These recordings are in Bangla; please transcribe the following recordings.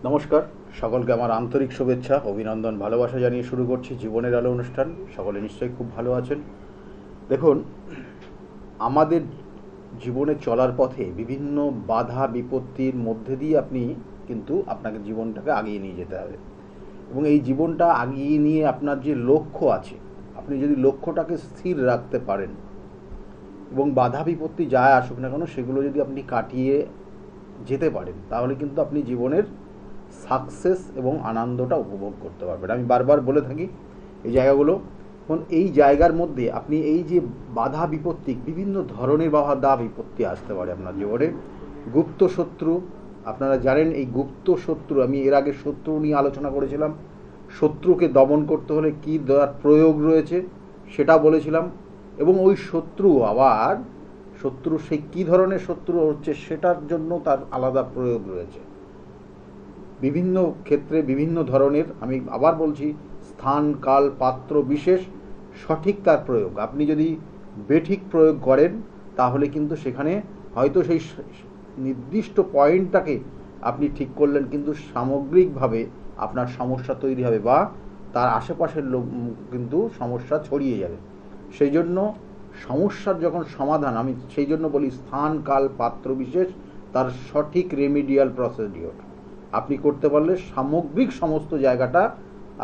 নমস্কার, সকলকে আমার আন্তরিক শুভেচ্ছা, অভিনন্দন, ভালোবাসা জানিয়ে শুরু করছি জীবনের আলো অনুষ্ঠান। সকলে নিশ্চয়ই খুব ভালো আছেন। দেখুন, আমাদের জীবনে চলার পথে বিভিন্ন বাধা বিপত্তির মধ্যে দিয়ে কিন্তু আপনাকে জীবনটাকে আগিয়ে নিয়ে যেতে হবে। এবং এই জীবনটা আগিয়ে নিয়ে আপনার যে লক্ষ্য আছে, আপনি যদি লক্ষ্যটাকে স্থির রাখতে পারেন এবং বাধা বিপত্তি যায় আসুক না কেন সেগুলো যদি আপনি কাটিয়ে যেতে পারেন, তাহলে কিন্তু আপনি জীবনের সাকসেস এবং আনন্দটা উপভোগ করতে পারবেন। আমি বারবার বলে থাকি এই জায়গাগুলো। এখন এই জায়গার মধ্যে আপনি এই যে বাধা বিপত্তি, বিভিন্ন ধরনের বাধা বিপত্তি আসতে পারে আপনার জীবনে। গুপ্ত শত্রু, আপনারা জানেন এই গুপ্ত শত্রু, আমি এর আগে শত্রু নিয়ে আলোচনা করেছিলাম। শত্রুকে দমন করতে হলে কী প্রয়োগ রয়েছে সেটা বলেছিলাম। এবং ওই শত্রু আবার শত্রু সেই কী ধরনের শত্রু হচ্ছে সেটার জন্য তার আলাদা প্রয়োগ রয়েছে। বিভিন্ন ক্ষেত্রে বিভিন্ন ধরনের, আমি আবার বলছি, স্থান কাল পাত্র বিশেষ সঠিক তার প্রয়োগ। আপনি যদি বেঠিক প্রয়োগ করেন তাহলে কিন্তু সেখানে হয়তো সেই নির্দিষ্ট পয়েন্টটাকে আপনি ঠিক করলেন, কিন্তু সামগ্রিকভাবে আপনার সমস্যা তৈরি হবে বা তার আশেপাশের লোক কিন্তু সমস্যা ছড়িয়ে যাবে। সেই জন্য সমস্যার যখন সমাধান, আমি সেই জন্য বলি স্থান কাল পাত্র বিশেষ তার সঠিক রেমিডিয়াল প্রসিডিওর আপনি করতে পারলে সামগ্রিক সমস্ত জায়গাটা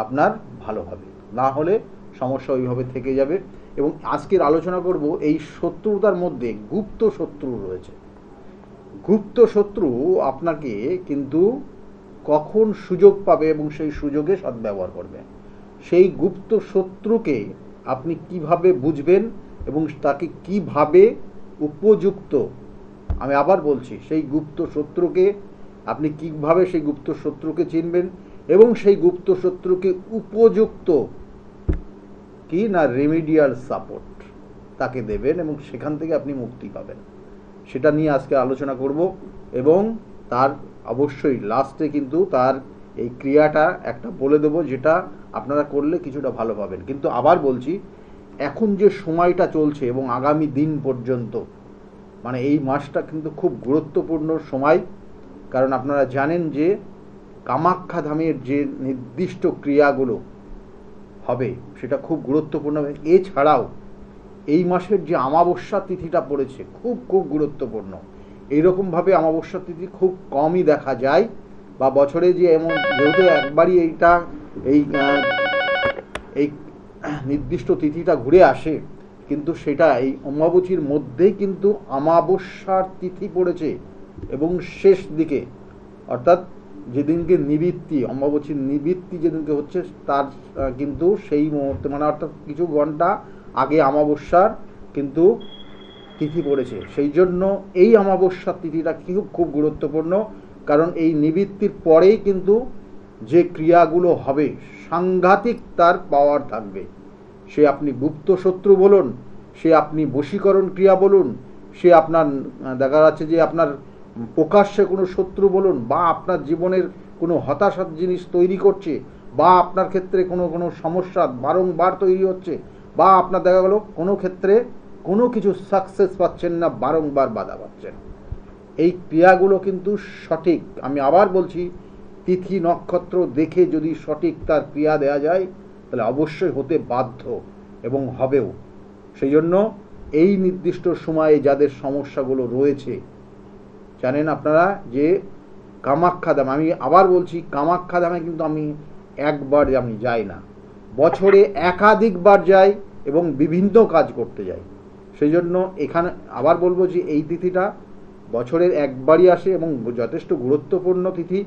আপনার ভালো হবে। না হলে সমস্যা ওইভাবে থেকে যাবে। এবং আজকের আলোচনা করব এই শত্রুতার মধ্যে গুপ্ত শত্রু রয়েছে। গুপ্ত শত্রু আপনাকে কিন্তু কখন সুযোগ পাবে এবং সেই সুযোগে সদ্ব্যবহার করবে। সেই গুপ্ত শত্রুকে আপনি কিভাবে বুঝবেন এবং তাকে কিভাবে উপযুক্ত, আমি আবার বলছি, সেই গুপ্ত শত্রুকে আপনি কীভাবে সেই গুপ্ত শত্রুকে চিনবেন এবং সেই গুপ্ত শত্রুকে উপযুক্ত কি না রেমিডিয়াল সাপোর্ট তাকে দেবেন এবং সেখান থেকে আপনি মুক্তি পাবেন, সেটা নিয়ে আজকে আলোচনা করব। এবং তার অবশ্যই লাস্টে কিন্তু তার এই ক্রিয়াটা একটা বলে দেবো, যেটা আপনারা করলে কিছুটা ভালো পাবেন। কিন্তু আবার বলছি, এখন যে সময়টা চলছে এবং আগামী দিন পর্যন্ত, মানে এই মাসটা কিন্তু খুব গুরুত্বপূর্ণ সময়। কারণ আপনারা জানেন যে কামাখ্যা ধামের যে নির্দিষ্ট ক্রিয়াগুলো হবে সেটা খুব গুরুত্বপূর্ণ। এছাড়াও এই মাসের যে অমাবস্যা তিথিটা পড়েছে খুব খুব গুরুত্বপূর্ণ। এইরকমভাবে অমাবস্যা তিথি খুব কমই দেখা যায়, বা বছরে যে এমন, যেহেতু একবারই এই এই নির্দিষ্ট তিথিটা ঘুরে আসে, কিন্তু সেটা এই অমাবস্যার মধ্যেই কিন্তু অমাবস্যার তিথি পড়েছে এবং শেষ দিকে, অর্থাৎ যেদিনকে নিবৃত্তি, অমাবস্যার নিবৃত্তি যেদিনকে হচ্ছে তার কিন্তু সেই মুহূর্তে, মানে অর্থাৎ কিছু ঘন্টা আগে অমাবস্যার কিন্তু তিথি পড়েছে। সেই জন্য এই অমাবস্যার তিথিটা খুব খুব গুরুত্বপূর্ণ। কারণ এই নিবৃত্তির পরেই কিন্তু যে ক্রিয়াগুলো হবে সাংঘাতিক তার পাওয়ার থাকবে। সে আপনি গুপ্ত শত্রু বলুন, সে আপনি বশীকরণ ক্রিয়া বলুন, সে আপনার দেখা যাচ্ছে যে আপনার প্রকাশ্যে কোনো শত্রু বলুন, বা আপনার জীবনের কোনো হতাশার জিনিস তৈরি করছে, বা আপনার ক্ষেত্রে কোনো কোনো সমস্যা বারংবার তৈরি হচ্ছে, বা আপনার দেখা গেল কোনো ক্ষেত্রে কোনো কিছু সাকসেস পাচ্ছেন না, বারংবার বাধা পাচ্ছেন। এই ক্রিয়াগুলো কিন্তু সঠিক, আমি আবার বলছি, তিথি নক্ষত্র দেখে যদি সঠিক তার ক্রিয়া দেয়া যায় তাহলে অবশ্যই হতে বাধ্য এবং হবেও। সেই জন্য এই নির্দিষ্ট সময়ে যাদের সমস্যাগুলো রয়েছে, জানেন আপনারা যে কামাখ্যা ধাম, আমি আবার বলছি কামাখ্যা ধামে কিন্তু আমি একবার আমি যাই না, বছরে একাধিকবার যাই এবং বিভিন্ন কাজ করতে যাই। সেই জন্য এখানে আবার বলবো যে এই তিথিটা বছরের একবারই আসে এবং যথেষ্ট গুরুত্বপূর্ণ তিথি,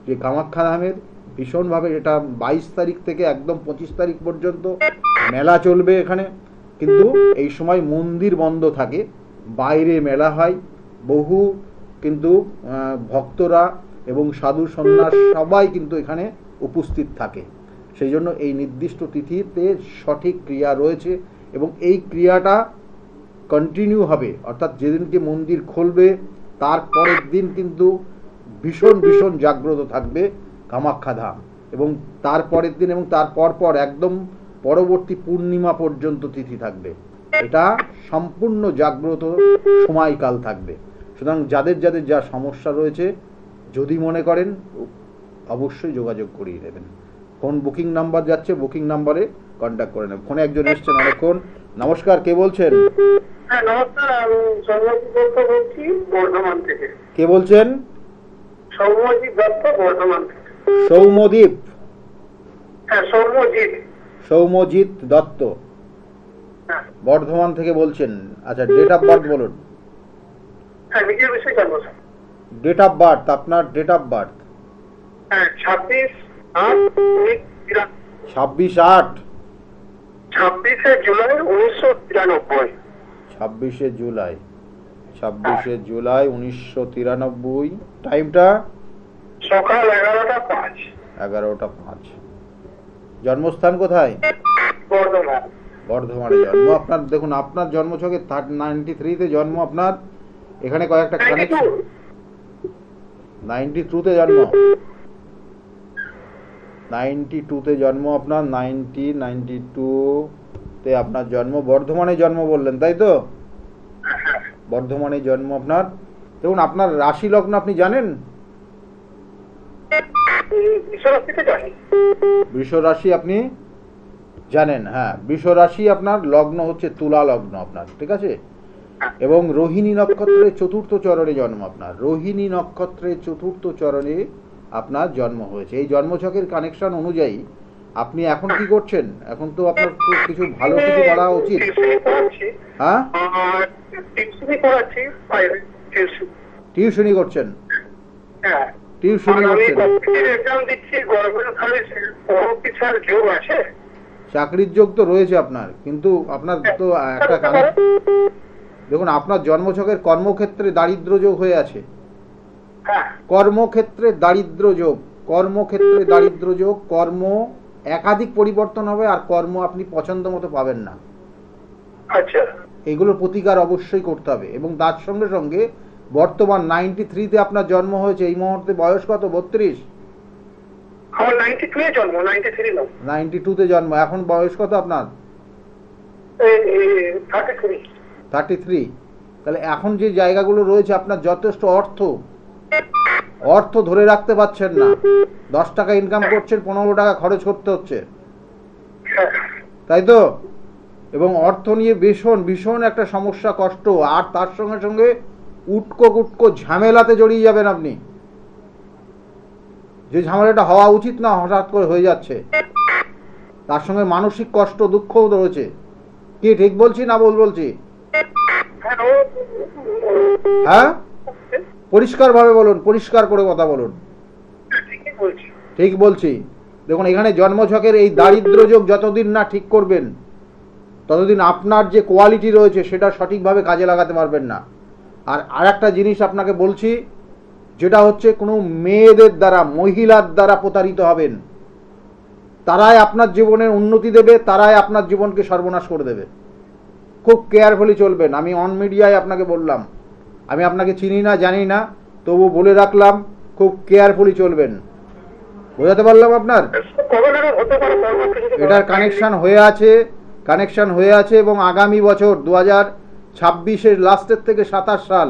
যে কামাখ্যা ধামের ভীষণভাবে, এটা 22 তারিখ থেকে একদম 25 তারিখ পর্যন্ত মেলা চলবে এখানে। কিন্তু এই সময় মন্দির বন্ধ থাকে, বাইরে মেলা হয়, বহু কিন্তু ভক্তরা এবং সাধু সন্ন্যাস সবাই কিন্তু এখানে উপস্থিত থাকে। সেই জন্য এই নির্দিষ্ট তিথিতে সঠিক ক্রিয়া রয়েছে এবং এই ক্রিয়াটা কন্টিনিউ হবে, অর্থাৎ যেদিনকে মন্দির খুলবে তার পরের দিন কিন্তু ভীষণ ভীষণ জাগ্রত থাকবে কামাখ্যা ধাম, এবং তার পরের দিন এবং তার পর একদম পরবর্তী পূর্ণিমা পর্যন্ত তিথি থাকবে। এটা সম্পূর্ণ জাগ্রত সময়কাল থাকবে। সুতরাং যাদের যাদের যা সমস্যা রয়েছে, যদি মনে করেন অবশ্যই যোগাযোগ করিয়ে দেবেন। ফোন বুকিং নাম্বার যাচ্ছে, বুকিং নাম্বারে কন্ট্যাক্ট করে নেবেন। ফোনে একজন এসছেন অনেকক্ষণ। নমস্কার, কে বলছেন? হ্যাঁ নমস্কার, আমি সৌম্যজিৎ দত্ত বলছি বর্ধমান থেকে। কে বলছেন? সৌম্যজিৎ দত্ত বর্ধমান থেকে। সৌম্যদীপ? হ্যাঁ সৌম্যজিৎ। সৌম্যজিৎ দত্ত হ্যাঁ বর্ধমান থেকে বলছেন। আচ্ছা, ডেট অফ বার্থ বলুন। হ্যাঁ নিজের বিষয়ে জানবো স্যার। ডেট অফ বার্থ, আপনার ডেট অফ বার্থ? হ্যাঁ 26/8/1993। 26/8। 26শে জুলাই 1993। 26শে জুলাই, 26শে জুলাই 1993। টাইমটা? সকাল 11টা 5। 11টা 5। জন্মস্থান কোথায়? বর্ধমান। বর্ধমানে জন্ম আপনার। দেখুন, আপনার জন্মছকে 93-তে জন্ম আপনার। এখানে কয়েকটা কানেকশন। 92-তে জন্ম, 92-তে জন্ম আপনার। 92-তে আপনার জন্ম। বর্ধমানে জন্ম বললেন, তাই তো? বর্ধমানে জন্ম আপনার। দেখুন, আপনার রাশি লগ্ন আপনি জানেন? বৃষ রাশি আপনি জানেন? হ্যাঁ, বৃষ রাশি আপনার। লগ্ন হচ্ছে তুলা লগ্ন আপনার, ঠিক আছে? এবং রোহিণী নক্ষত্রের 4র্থ চরণে জন্ম আপনার। রোহিণী নক্ষত্রের 4র্থ চরণে আপনার জন্ম হয়েছে। এই জন্মছকের কানেকশন অনুযায়ী আপনি এখন কি করছেন? এখন তো আপনার কিছু ভালো কিছু করা উচিত। হ্যাঁ, টিউশনি করছেন? টিউশনি করছেন? চাকরির যোগ তো রয়েছে আপনার, কিন্তু আপনার তো একটা দেখুন, আপনার জন্মছকের কর্মক্ষেত্রে দারিদ্র যোগ হয়ে আছে। কর্মক্ষেত্রে দারিদ্র যোগ, কর্মক্ষেত্রে দারিদ্র যোগ। কর্ম একাধিক পরিবর্তন হবে, আর কর্ম আপনি পছন্দ মতো পাবেন না। আচ্ছা, এগুলোর প্রতিকার অবশ্যই করতে হবে। এবং তার সঙ্গে সঙ্গে বর্তমান 93-তে আপনার জন্ম হয়েছে। এই মুহূর্তে বয়স কত? 32? আমার 92 এ জন্ম, 93 না। 92-তে জন্ম। এখন বয়স কত আপনার? 33। তাহলে এখন যে জায়গাগুলো রয়েছে, আপনার যথেষ্ট অর্থ ধরে রাখতে পারছেন না। 10 টাকা ইনকাম করছেন, 15 টাকা খরচ করতে হচ্ছে, তাই তো? এবং অর্থ নিয়ে ভীষণ একটা সমস্যা, কষ্ট। আর তার সঙ্গে সঙ্গে উটকো ঝামেলাতে জড়িয়ে যাবেন আপনি। যে ঝামেলাটা হওয়া উচিত না, হঠাৎ করে হয়ে যাচ্ছে। তার সঙ্গে মানসিক কষ্ট, দুঃখও রয়েছে। কি ঠিক বলছি না ভুল বলছি? হ্যাঁ, পরিষ্কার ভাবে বলুন, পরিষ্কার করে কথা বলুন। ঠিক বলছি। দেখুন, এখানে জন্মছকের এই দারিদ্র যোগ যতদিন না ঠিক করবেন, ততদিন আপনার যে কোয়ালিটি রয়েছে সেটা সঠিকভাবে কাজে লাগাতে পারবেন না। আর একটা জিনিস আপনাকে বলছি, যেটা হচ্ছে কোনো মেয়েদের দ্বারা, মহিলার দ্বারা প্রতারিত হবেন। তারাই আপনার জীবনের উন্নতি দেবে, তারাই আপনার জীবনকে সর্বনাশ করে দেবে। খুব কেয়ারফুলি চলবেন। আমি অন মিডিয়ায় আপনাকে বললাম, আমি আপনাকে চিনি না, জানি না, তবু বলে রাখলাম, খুব কেয়ারফুলি চলবেন। বোঝাতে পারলাম আপনার? এটার কানেকশন হয়ে আছে এবং আগামী বছর 2026-এর লাস্টের থেকে 27 সাল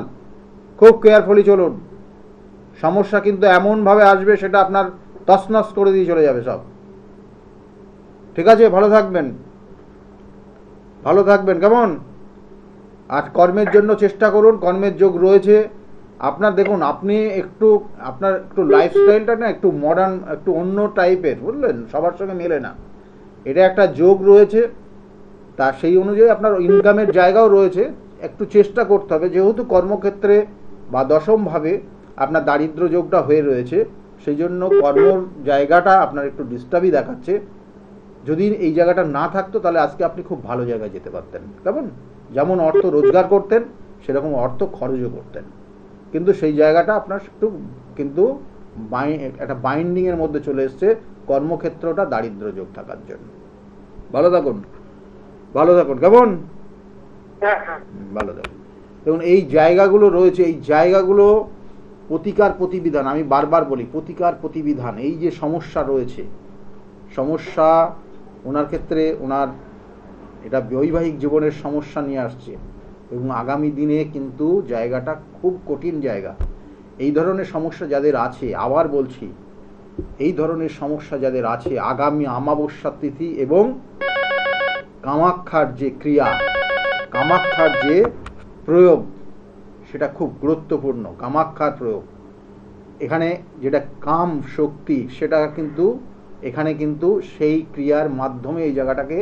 খুব কেয়ারফুলি চলুন। সমস্যা কিন্তু এমনভাবে আসবে, সেটা আপনার তছনছ করে দিয়ে চলে যাবে সব। ঠিক আছে? ভালো থাকবেন, ভালো থাকবেন, কেমন? আর কর্মের জন্য চেষ্টা করুন। কর্মের যোগ রয়েছে আপনার। দেখুন, আপনার একটু লাইফস্টাইলটা না একটু মডার্ন, একটু অন্য টাইপের, বুঝলেন? সবার সঙ্গে মেলে না। এটা একটা যোগ রয়েছে, তা সেই অনুযায়ী আপনার ইনকামের জায়গাও রয়েছে। একটু চেষ্টা করতে হবে, যেহেতু কর্মক্ষেত্রে বা দশমভাবে আপনার দারিদ্র যোগটা হয়ে রয়েছে, সেই জন্য কর্মর জায়গাটা আপনার একটু ডিস্টার্বই দেখাচ্ছে। যদি এই জায়গাটা না থাকতো, তাহলে আজকে আপনি খুব ভালো জায়গায় যেতে পারতেন। কেমন? যেমন অর্থ রোজগার করতেন, সেরকম অর্থ খরচও করতেন। কিন্তু সেই জায়গাটা আপনার একটু কিন্তু একটা বাইন্ডিংয়ের মধ্যে চলে এসছে, কর্মক্ষেত্রটা দারিদ্র যোগ থাকার জন্য। ভালো থাকুন, ভালো থাকুন, কেমন? ভালো থাকুন। দেখুন, এই জায়গাগুলো রয়েছে, এই জায়গাগুলো প্রতিকার প্রতিবিধান, আমি বারবার বলি, প্রতিকার প্রতিবিধান। এই যে সমস্যা রয়েছে, সমস্যা ওনার ক্ষেত্রে, ওনার এটা বৈবাহিক জীবনের সমস্যা নিয়ে আসছে, এবং আগামী দিনে কিন্তু জায়গাটা খুব কঠিন জায়গা। এই ধরনের সমস্যা যাদের আছে, আবার বলছি, এই ধরনের সমস্যা যাদের আছে, আগামী অমাবস্যা তিথি এবং কামাখ্যার যে ক্রিয়া, কামাখ্যার যে প্রয়োগ, সেটা খুব গুরুত্বপূর্ণ। কামাখ্যার প্রয়োগ এখানে যেটা কাম শক্তি, সেটা কিন্তু এখানে কিন্তু সেই ক্রিয়ার মাধ্যমে এই জায়গাটাকে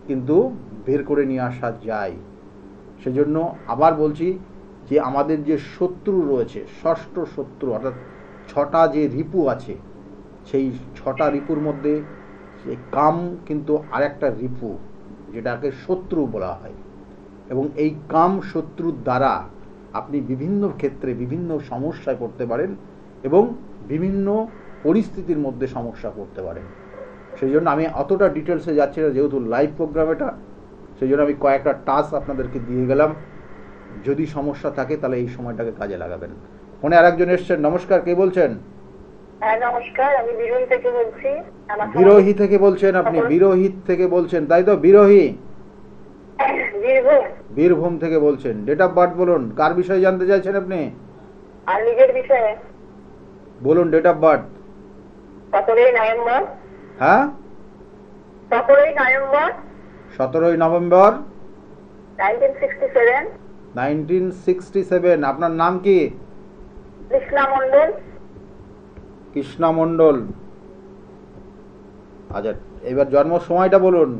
কিন্তু বের করে নিয়ে আসা যায়। সেজন্য আবার বলছি যে আমাদের যে শত্রু রয়েছে, ষষ্ঠ শত্রু অর্থাৎ 6টা যে রিপু আছে, সেই 6টা রিপুর মধ্যে সেই কাম কিন্তু আরেকটা রিপু, যেটাকে শত্রু বলা হয়। এবং এই কাম শত্রুর দ্বারা আপনি বিভিন্ন ক্ষেত্রে বিভিন্ন সমস্যায় পড়তে পারেন এবং বিভিন্ন পরিস্থিতির মধ্যে সমস্যা পড়তে পারেন। সেই জন্য আমি অতটা ডিটেলসে যাচ্ছি না, যেহেতু লাইভ প্রোগ্রাম এটা, সেই জন্য আমি কয়েকটা টাস্ক আপনাদেরকে দিয়ে গেলাম। যদি সমস্যা থাকে তাহলে এই সময়টাকে কাজে লাগাবেন। ফোনে আরেকজন এসছেন। নমস্কার, কে বলছেন? হ্যাঁ নমস্কার, আমি বিরোহী থেকে বলছি। বিরোহী থেকে বলছেন আপনি? বিরোহী থেকে বলছেন, তাই তো? বিরোহী, বীরভূম। বীরভূম থেকে বলছেন। ডেট অফ বার্থ বলুন, কার বিষয়ে জানতে চাইছেন আপনি? আর নিজের বিষয়ে। বলুন ডেট অফ বার্থ। 17ই নভেম্বর। হ্যাঁ, 17ই নভেম্বর 17ই নভেম্বর 1967। 1967। আপনার নাম কি? কৃষ্ণা মণ্ডল। কৃষ্ণা মণ্ডল। আচ্ছা, এবার জন্ম সময়টা বলুন।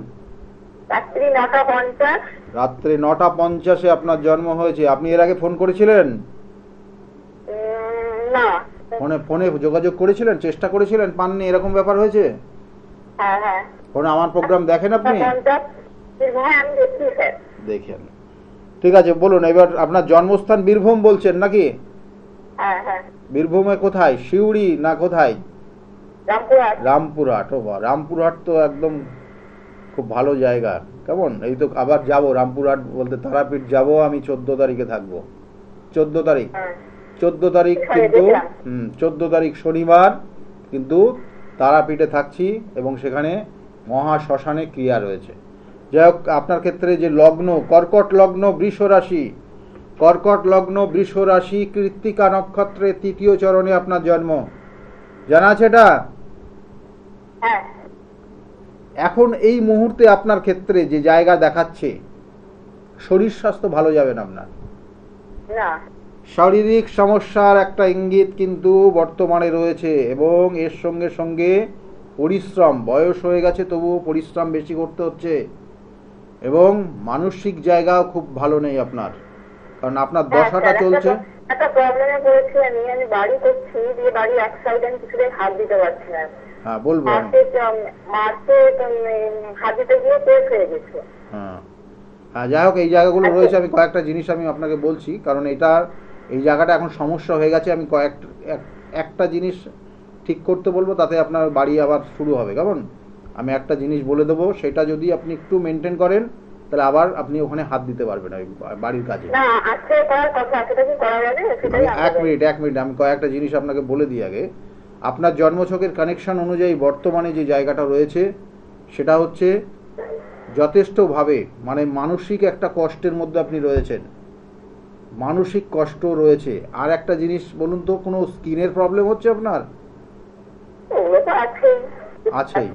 রাত্রি 9:50। রাত্রে 9:50 আপনার জন্ম হয়েছে। আপনি এর আগে ফোন করেছিলেন? না। ফোনে যোগাযোগ করেছিলেন, চেষ্টা করেছিলেন, পাননি, এরকম ব্যাপার হয়েছে? হ্যাঁ হ্যাঁ। ফোনে আমার প্রোগ্রাম দেখেন আপনি? 9:50। হ্যাঁ আমি দেখছি স্যার। দেখেন, ঠিক আছে। বলুন এবার, আপনার জন্মস্থান বীরভূম বলছেন নাকি? হ্যাঁ হ্যাঁ। বীরভূমে কোথায়, সিউড়ি না কোথায়? রামপুরহাট। রামপুরহাট। ও বাহ, রামপুরহাট তো একদম খুব ভালো জায়গা। কেমন, এই তো আবার যাব রামপুরহাট বলতে, তারাপীঠ যাব আমি। 14 তারিখে থাকবো। 14 তারিখ, 14 তারিখ কিন্তু 14 তারিখ শনিবার কিন্তু তারাপীঠে থাকছি এবং সেখানে মহা শ্মশানে ক্রিয়া রয়েছে। যাই হোক, আপনার ক্ষেত্রে যে লগ্ন, কর্কট লগ্ন, বৃষ রাশি, কর্কট লগ্ন, বৃষ রাশি, কৃত্তিকা নক্ষত্রে 3য় চরণে আপনার জন্ম। জানা আছে এটা? হ্যাঁ। এখন এই মুহূর্তে আপনার ক্ষেত্রে যে জায়গা দেখাচ্ছে, শরীর স্বাস্থ্য ভালো যাবে না আপনার। না। শারীরিক সমস্যার একটা ইঙ্গিত কিন্তু বর্তমানে রয়েছে এবং এর সঙ্গে সঙ্গে পরিশ্রম, বয়স হয়ে গেছে তবুও পরিশ্রম বেশি করতে হচ্ছে এবং মানসিক জায়গাও খুব ভালো নেই আপনার, কারণ আপনার দশাটা চলছে। একটা প্রবলেমে পড়েছি আমি বাড়ি করছি, দিয়ে বাড়ি এক সাইডে আমি কিছুদিন হাত দিতে পারছি না। হ্যাঁ বলবো। মার্চে হাত দিতে গিয়ে পেট হয়ে গেছে। হ্যাঁ হ্যাঁ, যাই হোক, এই জায়গাগুলো রয়েছে। আমি কয়েকটা জিনিস আমি আপনাকে বলছি, কারণ এই জায়গাটা এখন সমস্যা হয়ে গেছে। আমি একটা জিনিস ঠিক করতে বলবো, তাতে আপনার বাড়ি আবার শুরু হবে। কেমন, আমি একটা জিনিস বলে দেবো, সেটা যদি আপনি একটু মেনটেন করেন তাহলে আবার আপনি ওখানে হাত দিতে পারবেন ওই বাড়ির কাজে। না, আজকে করার কথা, সেটা কি করা যাবে? আমি এক মিনিট আমি কয়েকটা জিনিস আপনাকে বলে দিই আগে। আপনার জন্মছকের কানেকশন অনুযায়ী বর্তমানে যে জায়গাটা রয়েছে সেটা হচ্ছে যথেষ্টভাবে, মানে মানসিক একটা কষ্টের মধ্যে আপনি রয়েছেন, মানসিক কষ্ট রয়েছে। আর একটা জিনিস বলুন তো, কোনো স্কিনের প্রবলেম হচ্ছে আপনার? আছেই,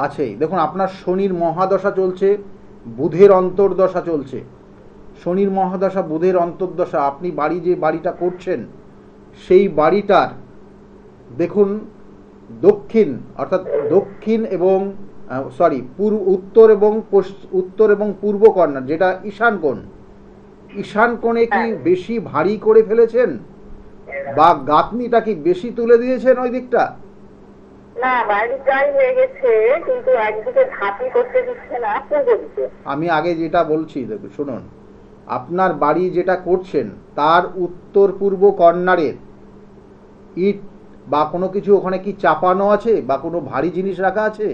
আছেই। দেখুন, আপনার শনির মহাদশা চলছে, বুধের অন্তর্দশা চলছে। শনির মহাদশা, বুধের অন্তর্দশা। আপনি যে বাড়িটা করছেন সেই বাড়িটার দেখুন দক্ষিণ, অর্থাৎ দক্ষিণ এবং উত্তর এবং পূর্ব কর্নার, যেটা ঈশান কোণ, ঈশান কোণে কি বেশি ভারী করে ফেলেছেন বা গাঁথনিটা কি বেশি তুলে দিয়েছেন ওই দিকটা? না, বাড়িটাই হয়ে গেছে, কিন্তু একদিকে ধাপি করতে দিচ্ছে না। আমি আগে যেটা বলছি দেখুন, শুনুন, আপনার বাড়ি যেটা করছেন তার উত্তর পূর্ব কর্নারের ইট বা কোনো কিছু ওখানে কি চাপানো আছে বা কোনো ভারী জিনিস রাখা আছে?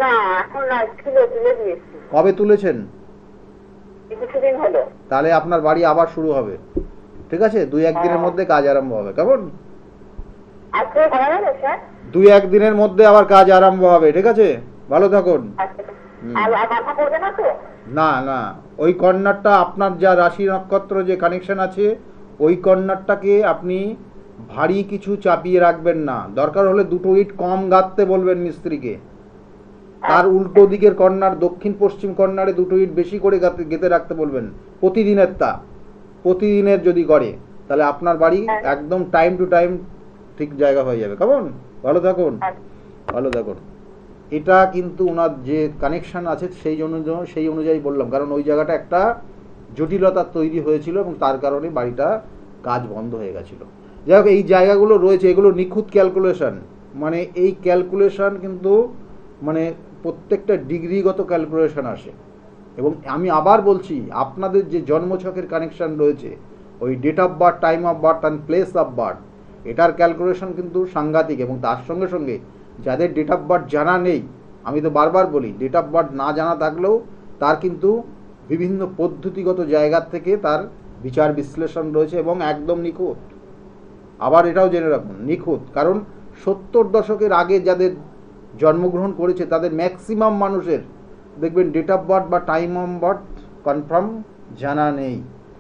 না, এখন না, ছিল, তুলে দিয়েছি। কবে তুলেছেন? কিছুদিন হলো। তাহলে আপনার বাড়ি আবার শুরু হবে, ঠিক আছে? 2-1 দিনের মধ্যে কাজ আরম্ভ হবে। কেমন, আজকে করা যাবে স্যার? 2-1 দিনের মধ্যে আবার কাজ আরম্ভ হবে, ঠিক আছে? ভালো থাকুন। না না, ওই কর্নারটা আপনার যা রাশি নক্ষত্র যে কানেকশন আছে, ওই কর্নারটাকে আপনি ভারী কিছু চাপিয়ে রাখবেন না, দরকার হলে দুটো ইট কম গাঁথতে বলবেন মিস্ত্রিকে। তার উল্টো দিকের কর্নার, দক্ষিণ পশ্চিম কর্নারে দুটো ইট বেশি করে গেঁথে রাখতে বলবেন প্রতিদিনের। প্রতিদিনের যদি করে তাহলে আপনার বাড়ি একদম টাইম টু টাইম ঠিক জায়গা হয়ে যাবে। কেমন? ভালো থাকুন, ভালো থাকুন। এটা কিন্তু ওনার যে কানেকশন আছে সেই অনুযায়ী বললাম, কারণ ওই জায়গাটা একটা জটিলতা তৈরি হয়েছিল এবং তার কারণে বাড়িটা কাজ বন্ধ হয়ে গেছিল। যাই হোক, এই জায়গাগুলো রয়েছে, এগুলো নিখুঁত ক্যালকুলেশন, মানে এই ক্যালকুলেশন কিন্তু মানে প্রত্যেকটা ডিগ্রিগত ক্যালকুলেশন আসে। এবং আমি আবার বলছি, আপনাদের যে জন্মছকের কানেকশন রয়েছে, ওই date of birth, time of birth and place of birth, এটার ক্যালকুলেশন কিন্তু সাংঘাতিক। এবং তার সঙ্গে সঙ্গে যাদের ডেট অফ বার্থ জানা নেই, আমি তো বারবার বলি, ডেট অফ বার্থ না জানা থাকলেও তার কিন্তু বিভিন্ন পদ্ধতিগত জায়গার থেকে তার বিচার বিশ্লেষণ রয়েছে এবং একদম নিখুঁত। আবার এটাও জেনে রাখুন, নিখুঁত, কারণ 70 দশকের আগে যাদের জন্মগ্রহণ করেছে তাদের ম্যাক্সিমাম মানুষের দেখবেন ডেট অফ বার্থ বা টাইম অফ বার্থ কনফার্ম জানা নেই,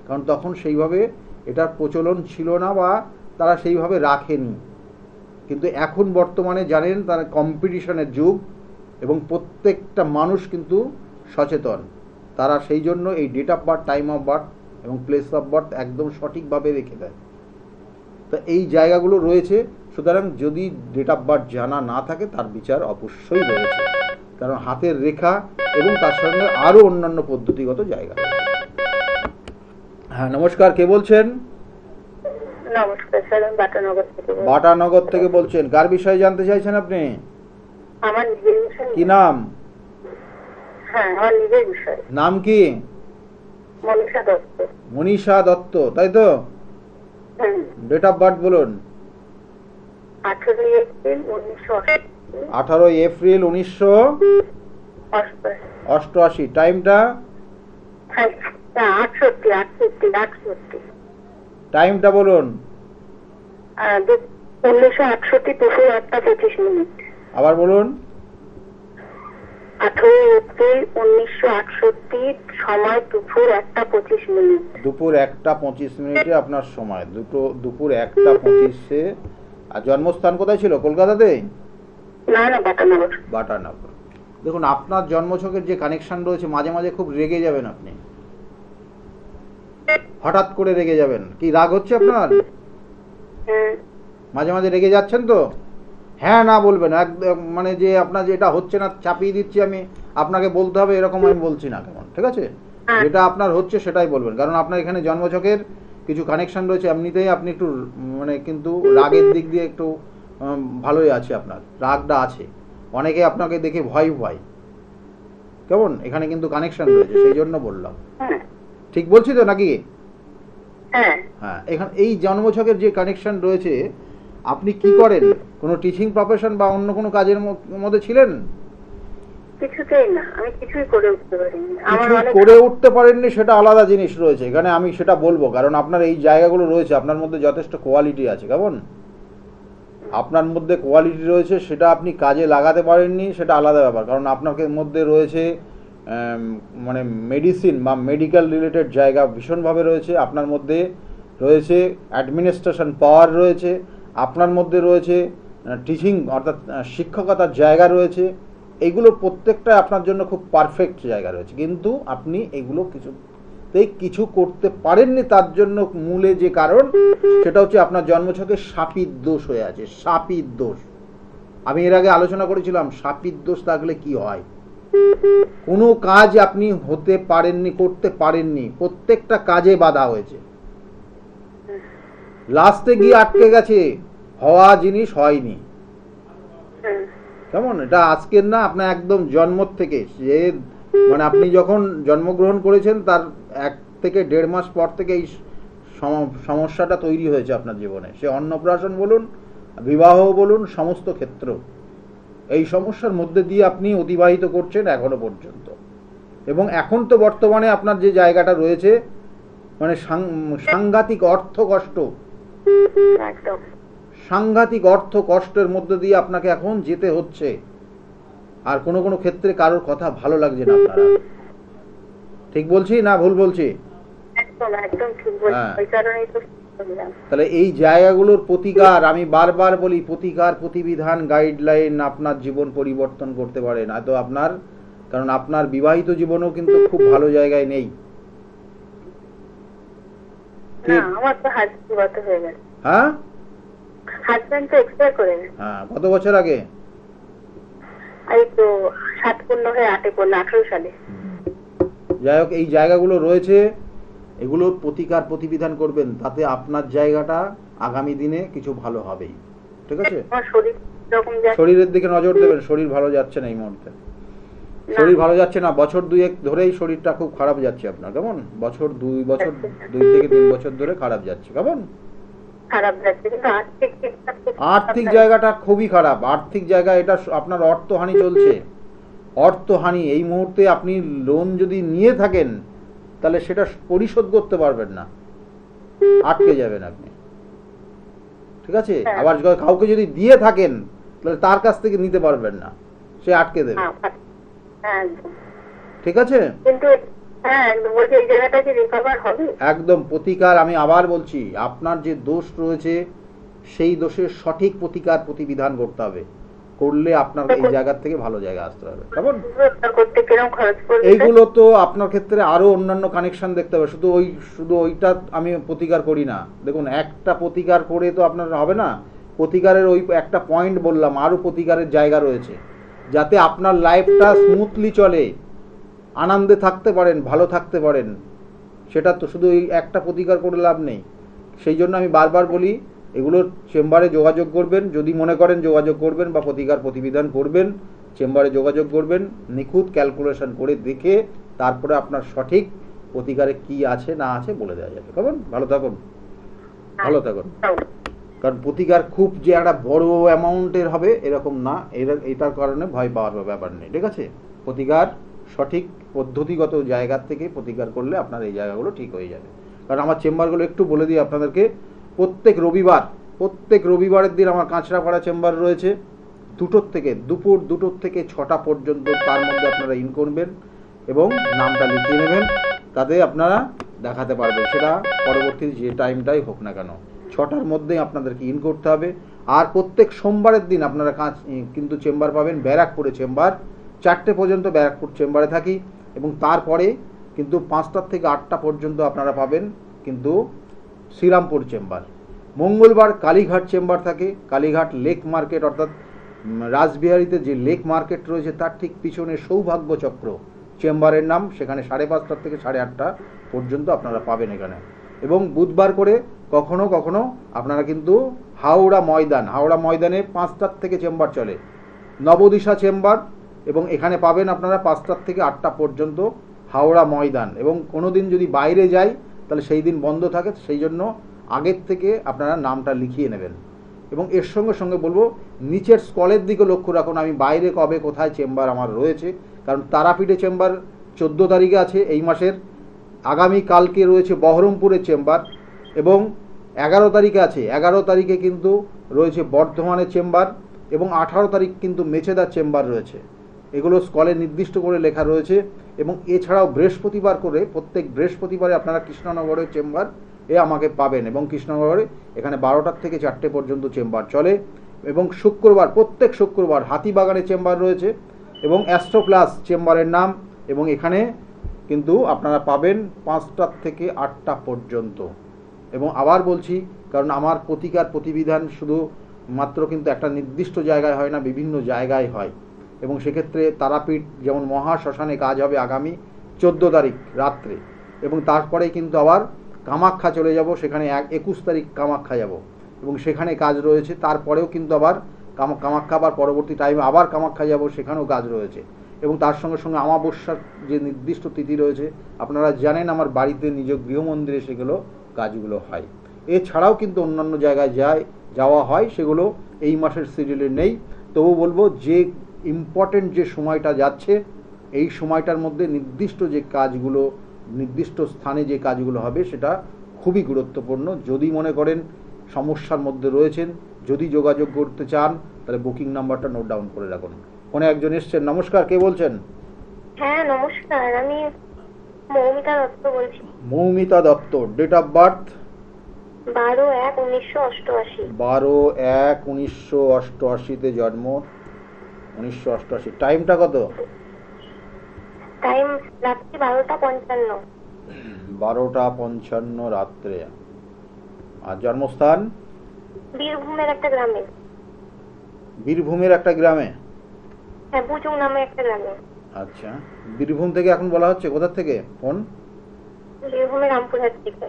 কারণ তখন সেইভাবে এটার প্রচলন ছিল না বা তারা সেইভাবে রাখেনি। কিন্তু এখন বর্তমানে জানেন তারা কম্পিটিশনের যুগ এবং প্রত্যেকটা মানুষ কিন্তু সচেতন, তারা সেই জন্য এই date of birth, time of birth এবং প্লেস অফ বার্থ একদম সঠিকভাবে রেখে দেয়। তো এই জায়গাগুলো রয়েছে, সুতরাং যদি ডেট অফ বার্থ জানা না থাকে তার বিচার অবশ্যই রয়েছে, কারণ হাতের রেখা এবং তার সঙ্গে আরও অন্যান্য পদ্ধতিগত জায়গা। হ্যাঁ, নমস্কার, কে বলছেন? নমস্কার স্যার, আমি বাটানগর থেকে বলছি। বাটানগর থেকে বলছেন, কার বিষয়ে জানতে চাইছেন আপনি? আমার নিজের বিষয়। কি নাম? হ্যাঁ, আমার নিজের বিষয়। নাম কি? মনীষা দত্ত। মনীষা দত্ত, তাই তো? হ্যাঁ। ডেট অফ বার্থ বলুন। 18 এপ্রিল 1988। 18 এপ্রিল 1988। টাইমটা? 68। টাইমটা বলুন। 1968 দুপুর 1:25। আবার বলুন। 18 এপ্রিল 1968, সময় দুপুর 1:25। দুপুর 1:25 আপনার সময়, দুপুর 1:25। আর জন্মস্থান কোথায় ছিল? কলকাতাতে? না, বাটানগর। বাটানগর। দেখুন, আপনার জন্মছকের যে কানেকশন রয়েছে, মাঝে মাঝে খুব রেগে যাবেন আপনি, হঠাৎ করে রেগে যাবেন। কি রাগ হচ্ছে আপনার? মাঝে মাঝে রেগে যাচ্ছেন তো? হ্যাঁ না বলবেন, একদম মানে যে আপনার যেটা হচ্ছে না চাপিয়ে দিচ্ছি আমি, আপনাকে বলতে হবে এরকম আমি বলছি না, কেমন? ঠিক আছে, যেটা আপনার হচ্ছে সেটাই বলবেন, কারণ আপনার এখানে জন্মছকের কিছু কানেকশন রয়েছে। এমনিতেই আপনি একটু মানে কিন্তু রাগের দিক দিয়ে একটু ভালোই আছে, আপনার রাগটা আছে, অনেকে আপনাকে দেখে ভয়, কেমন? এখানে কিন্তু কানেকশন রয়েছে, সেই জন্য বললাম। ঠিক বলছি তো নাকি? হ্যাঁ, এখানে এই জন্মছকের যে কানেকশন রয়েছে, আপনি কি করেন? কোনো টিচিং প্রফেশন বা অন্য কোনো কাজের মধ্যে ছিলেন? কিছুতেই না, আমি কিছুই করে উঠতে পারিনি। করে উঠতে পারেননি সেটা আলাদা জিনিস রয়েছে, এখানে আমি সেটা বলবো, কারণ আপনার এই জায়গাগুলো রয়েছে, আপনার মধ্যে যথেষ্ট কোয়ালিটি আছে। কেমন? আপনার মধ্যে কোয়ালিটি রয়েছে, সেটা আপনি কাজে লাগাতে পারেননি, সেটা আলাদা ব্যাপার। কারণ আপনার মধ্যে রয়েছে মানে মেডিসিন বা মেডিকেল রিলেটেড জায়গা ভীষণভাবে রয়েছে, আপনার মধ্যে রয়েছে অ্যাডমিনিস্ট্রেশন পাওয়ার রয়েছে, আপনার মধ্যে রয়েছে টিচিং অর্থাৎ শিক্ষকতার জায়গা রয়েছে। এইগুলো প্রত্যেকটা আপনার জন্য খুব পারফেক্ট জায়গা রয়েছে, কিন্তু আপনি এগুলো কিছু করতে পারেননি। তার জন্য মূলে যে কারণ, সেটা হচ্ছে আপনার জন্মছকে শাপিত দোষ হয়ে আছে। শাপিত দোষ আমি এর আগে আলোচনা করেছিলাম, শাপিত দোষ থাকলে কি হয়। কোনো কাজ আপনি হতে পারেননি, করতে পারেননি, প্রত্যেকটা কাজে বাধা হয়েছে, লাস্টে গিয়ে আটকে গেছে, হওয়া জিনিস হয়নি। কেমন? এটা আজকের না, আপনার একদম জন্ম থেকে, যে মানে আপনি যখন জন্মগ্রহণ করেছেন তার 1 থেকে 1.5 মাস পর থেকে এই সমস্যাটা তৈরি হয়েছে আপনার জীবনে। সে অন্নপ্রাশন বলুন, বিবাহ বলুন, সমস্ত ক্ষেত্র এই সমস্যার মধ্যে দিয়ে আপনি অতিবাহিত করছেন এখনো পর্যন্ত। এবং এখন তো বর্তমানে আপনার যে জায়গাটা রয়েছে, মানে সাংঘাতিক অর্থ কষ্ট, সাংঘাতিক অর্থ কষ্টের মধ্যে দিয়ে আপনাকে এখন যেতে হচ্ছে। আর কোনো কোনো ক্ষেত্রে কারোর কথা ভালো লাগছে না আপনারা। ঠিক বলছি না ভুল বলছি? একদম ঠিক বলছি। ওই কারণেই তো বুঝলাম। তাহলে এই জায়গাগুলোর প্রতিকার, আমি বারবার বলি, প্রতিকার প্রতিবিধান গাইডলাইন আপনার জীবন পরিবর্তন করতে পারে না তো আপনার, কারণ আপনার বিবাহিত জীবনও কিন্তু খুব ভালো জায়গায় নেই। না, আমার তো হাজবেন্ড হয়ে গেছে। হ্যাঁ, হাজবেন্ড তো এক্সপায়ার করে গেছে। হ্যাঁ, কত বছর আগে? এই তো 7 পূর্ণ হয়ে 8 পড়লো, 18 সালে। যাই হোক, এই জায়গাগুলো রয়েছে, এগুলোর প্রতিকার প্রতিবিধান করবেন, তাতে আপনার জায়গাটা আগামী দিনে কিছু ভালো হবেই। ঠিক আছে? আমার শরীর এরকম যাচ্ছে। শরীরের দিকে নজর দেবেন, শরীর ভালো যাচ্ছে না এই মুহূর্তে, শরীর ভালো যাচ্ছে না, বছর 2-1 ধরেই শরীরটা খুব খারাপ যাচ্ছে আপনার, কেমন? বছর 2 থেকে 3 বছর ধরে খারাপ যাচ্ছে, কেমন? খারাপ যাচ্ছে, কিন্তু আর্থিক জায়গাটা খুবই খারাপ, আর্থিক জায়গা, এটা আপনার অর্থহানি চলছে, অর্থহানি। এই মুহূর্তে আপনি লোন যদি নিয়ে থাকেন তাহলে সেটা পরিশোধ করতে পারবেন না, আটকে যাবেন আপনি। ঠিক আছে? আবার কাউকে যদি দিয়ে থাকেন তাহলে তার কাছ থেকে নিতে পারবেন না, সে আটকে দেবে। ঠিক আছে? কিন্তু এই জায়গাটা কি রিকভার হবে? একদম প্রতিকার, আমি আবার বলছি, আপনার যে দোষ রয়েছে সেই দোষের সঠিক প্রতিকার প্রতিবিধান করতে হবে, করলে আপনার এই জায়গা থেকে ভালো জায়গা আসতে হবে, কেমন? এইগুলো তো আপনার ক্ষেত্রে আরো অন্যান্য কানেকশন দেখতে হবে, শুধু ওইটা আমি প্রতিকার করি না। দেখুন, একটা প্রতিকার করে তো আপনার হবে না, প্রতিকারের ওই একটা পয়েন্ট বললাম, আরো প্রতিকারের জায়গা রয়েছে, যাতে আপনার লাইফটা স্মুথলি চলে, আনন্দে থাকতে পারেন, ভালো থাকতে পারেন। সেটা তো শুধু এই একটা প্রতিকার করে লাভ নেই। সেই জন্য আমি বারবার বলি, এগুলোর চেম্বারে যোগাযোগ করবেন, যদি মনে করেন যোগাযোগ করবেন বা প্রতিকার প্রতিবিধান করবেন, চেম্বারে যোগাযোগ করবেন, নিখুঁত ক্যালকুলেশন করে দেখে তারপরে আপনার সঠিক প্রতিকারে কি আছে না আছে বলে দেওয়া যাবে, কেমন? ভালো থাকুন, ভালো থাকুন। কারণ প্রতিকার খুব যে একটা বড় অ্যামাউন্টের হবে এরকম না, এটার কারণে ভয় পাওয়ার ব্যাপার নেই। ঠিক আছে? প্রতিকার সঠিক পদ্ধতিগত জায়গার থেকে প্রতিকার করলে আপনার এই জায়গাগুলো ঠিক হয়ে যাবে। কারণ আমার চেম্বারগুলো একটু বলে দিই আপনাদেরকে, প্রত্যেক রবিবারের দিন আমার কাঁচরাপাড়া চেম্বার রয়েছে, দুপুর 2টোর থেকে 6টা পর্যন্ত, তার মধ্যে আপনারা ইন করবেন এবং নামটা লিখিয়ে নেবেন, তাতে আপনারা দেখাতে পারবেন, সেটা পরবর্তী যে টাইমটাই হোক না কেন, 6টার মধ্যেই আপনাদেরকে ইন করতে হবে। আর প্রত্যেক সোমবারের দিন আপনারা কিন্তু চেম্বার পাবেন, ব্যারাকপুরে চেম্বার, 4টে পর্যন্ত ব্যারাকপুর চেম্বারে থাকি, এবং তারপরে কিন্তু 5টার থেকে 8টা পর্যন্ত আপনারা পাবেন কিন্তু শ্রীরামপুর চেম্বার। মঙ্গলবার কালীঘাট চেম্বার থাকে, কালীঘাট লেক মার্কেট, অর্থাৎ রাসবিহারীতে যে লেক মার্কেট রয়েছে তার ঠিক পিছনে সৌভাগ্য চক্র চেম্বারের নাম, সেখানে 5:30 থেকে 8:30 পর্যন্ত আপনারা পাবেন এখানে। এবং বুধবার করে কখনো কখনো আপনারা কিন্তু হাওড়া ময়দানে 5টার থেকে চেম্বার চলে, নবদিশা চেম্বার, এবং এখানে পাবেন আপনারা 5টার থেকে 8টা পর্যন্ত হাওড়া ময়দান। এবং কোনো দিন যদি বাইরে যাই তাহলে সেই দিন বন্ধ থাকে, সেই জন্য আগের থেকে আপনারা নামটা লিখিয়ে নেবেন। এবং এর সঙ্গে সঙ্গে বলবো, নিচের স্কলের দিকে লক্ষ্য রাখুন, আমি বাইরে কবে কোথায় চেম্বার আমার রয়েছে, কারণ তারাপীঠে চেম্বার 14 তারিখে আছে এই মাসের, আগামী কালকে রয়েছে বহরমপুরের চেম্বার, এবং 11 তারিখে আছে, 11 তারিখে কিন্তু রয়েছে বর্ধমানের চেম্বার, এবং 18 তারিখ কিন্তু মেচেদার চেম্বার রয়েছে। এগুলো স্কলে নির্দিষ্ট করে লেখা রয়েছে। এবং এছাড়াও বৃহস্পতিবার করে, প্রত্যেক বৃহস্পতিবারে আপনারা কৃষ্ণনগরের চেম্বার আমাকে পাবেন, এবং কৃষ্ণনগরে এখানে 12টার থেকে 4টে পর্যন্ত চেম্বার চলে। এবং প্রত্যেক শুক্রবার হাতিবাগানে চেম্বার রয়েছে, এবং অ্যাস্ট্রো প্লাস চেম্বারের নাম, এবং এখানে কিন্তু আপনারা পাবেন 5টার থেকে 8টা পর্যন্ত। এবং আবার বলছি, কারণ আমার প্রতিকার প্রতিবিধান শুধু মাত্র কিন্তু একটা নির্দিষ্ট জায়গায় হয় না, বিভিন্ন জায়গায় হয়। এবং সেক্ষেত্রে তারাপীঠ যেমন মহাশ্মশানে কাজ হবে আগামী 14 তারিখ রাত্রে, এবং তারপরে কিন্তু আবার কামাখ্যা চলে যাব, সেখানে 21 তারিখ কামাখ্যা যাব, এবং সেখানে কাজ রয়েছে। তারপরেও কিন্তু আবার কামাখ্যা, আবার পরবর্তী টাইমে আবার কামাখ্যা যাব, সেখানেও কাজ রয়েছে। এবং তার সঙ্গে সঙ্গে অমাবস্যার যে নির্দিষ্ট তিথি রয়েছে, আপনারা জানেন আমার বাড়িতে নিজ গৃহমন্দিরে সেগুলো কাজগুলো হয়। এছাড়াও কিন্তু অন্যান্য জায়গায় যাওয়া হয়, সেগুলো এই মাসের শিডিউলে নেই। তবু বলবো, যে ইম্পর্টেন্ট যে সময়টা যাচ্ছে, এই সময়টার মধ্যে নির্দিষ্ট যে কাজগুলো, নির্দিষ্ট স্থানে যে কাজগুলো হবে, সেটা খুবই গুরুত্বপূর্ণ। যদি মনে করেন সমস্যার মধ্যে রয়েছেন, যদি যোগাযোগ করতে চান, তাহলে বুকিং নাম্বারটা নোট ডাউন করে রাখুন। ফোনে একজন এসছেন, নমস্কার, কে বলছেন? হ্যাঁ নমস্কার, আমি মৌমিতা দত্ত বলছি। Moumita Dutta, date of birth? 12/1/1988। 12/1/1988 জন্ম। 1988। টাইমটা কত? টাইম রাত্রি 12:55। 12:55 রাত্রে। আর জন্মস্থান? বীরভূমের একটা গ্রামে। বীরভূমের একটা গ্রামে? হ্যাঁ, বুজুং নামে একটা গ্রামে। আচ্ছা, বীরভূম থেকে এখন বলা হচ্ছে? কোথা থেকে ফোন? বীরভূমের রামপুরহাট থেকে।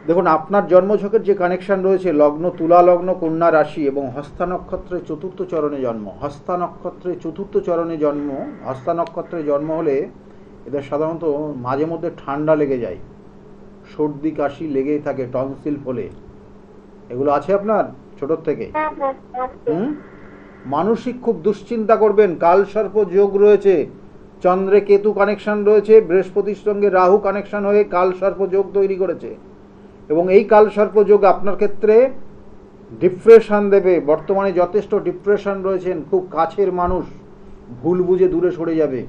দেখুন, আপনার জন্মছকের যে কানেকশন রয়েছে, লগ্ন তুলা লগ্ন, কন্যা রাশি এবং হস্তা নক্ষত্রের চতুর্থ চরণে জন্ম। হস্তা নক্ষত্রের চতুর্থ চরণে জন্ম। হস্তা নক্ষত্রে জন্ম হলে এদের সাধারণত মাঝে মধ্যে ঠান্ডা লেগে যায়, সর্দি কাশি লেগেই থাকে, টনসিল ফলে। এগুলো আছে আপনার ছোটোর থেকে? হ্যাঁ হ্যাঁ আছে। মানসিক খুব দুশ্চিন্তা করবেন। কাল সর্প যোগ রয়েছে, চন্দ্রে কেতু কানেকশন রয়েছে, বৃহস্পতির সঙ্গে রাহু কানেকশন হয়ে কাল সর্প যোগ তৈরি করেছে। এবং এই কাল সর্প যোগ আপনার ক্ষেত্রে ডিপ্রেশন দেবে। বর্তমানে যথেষ্ট ডিপ্রেশন রয়েছেন, খুব কাছের মানুষ ভুল বুঝে দূরে সরে যাবে।